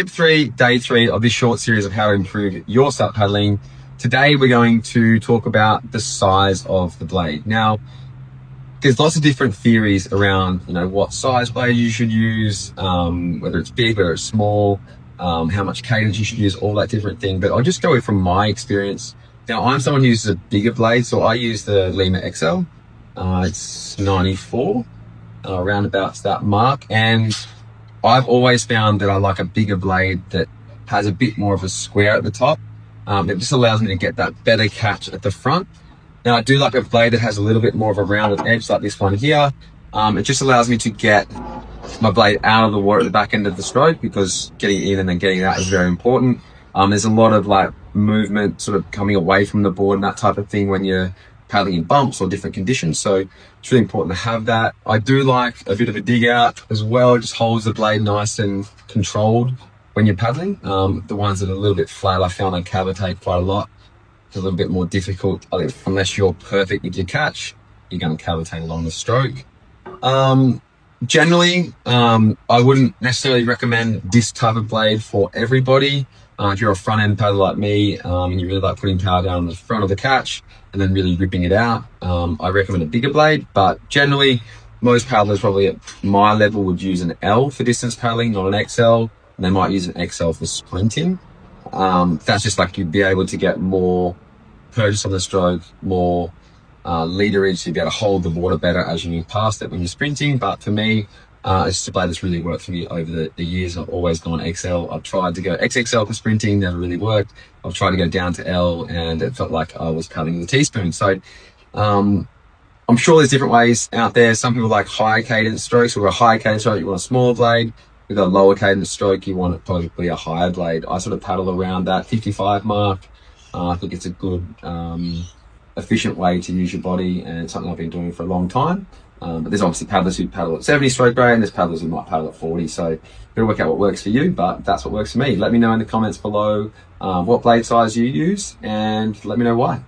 Tip 3, day 3 of this short series of how to improve your SUP paddling. Today we're going to talk about the size of the blade. Now, there's lots of different theories around, what size blade you should use, whether it's big, whether it's small, how much cadence you should use, all that different thing. But I'll just go from my experience. Now, I'm someone who uses a bigger blade, so I use the Lima XL. It's 94, around about that mark. And I've always found that I like a bigger blade that has a bit more of a square at the top. It just allows me to get that better catch at the front. Now, I do like a blade that has a little bit more of a rounded edge like this one here. It just allows me to get my blade out of the water at the back end of the stroke, because getting in and then getting out is very important. There's a lot of movement sort of coming away from the board and that type of thing when you're paddling in bumps or different conditions, so it's really important to have that. I do like a bit of a dig out as well. It just holds the blade nice and controlled when you're paddling. The ones that are a little bit flat, I found I cavitate quite a lot. It's a little bit more difficult, unless you're perfect with your catch, you're going to cavitate along the stroke. Generally, I wouldn't necessarily recommend this type of blade for everybody. If you're a front end paddler like me, and you really like putting power down on the front of the catch and then really ripping it out, I recommend a bigger blade. But generally, most paddlers probably at my level would use an L for distance paddling, not an XL, and they might use an XL for sprinting. That's just you'd be able to get more purchase on the stroke, more leaderage, to be able to hold the water better as you move past it when you're sprinting. But for me, it's just a blade that's really worked for me over the years. I've always gone XL. I've tried to go XXL for sprinting, never really worked. I've tried to go down to L, and it felt like I was paddling with a teaspoon. So I'm sure there's different ways out there. Some people like high cadence strokes. With a high cadence stroke, you want a smaller blade. With a lower cadence stroke, you want probably a higher blade. I sort of paddle around that 55 mark. I think it's a good, efficient way to use your body, and it's something I've been doing for a long time. But there's obviously paddlers who paddle at 70 stroke rate, and there's paddlers who might paddle at 40. So you've got to work out what works for you, but that's what works for me. Let me know in the comments below what blade size you use, and let me know why.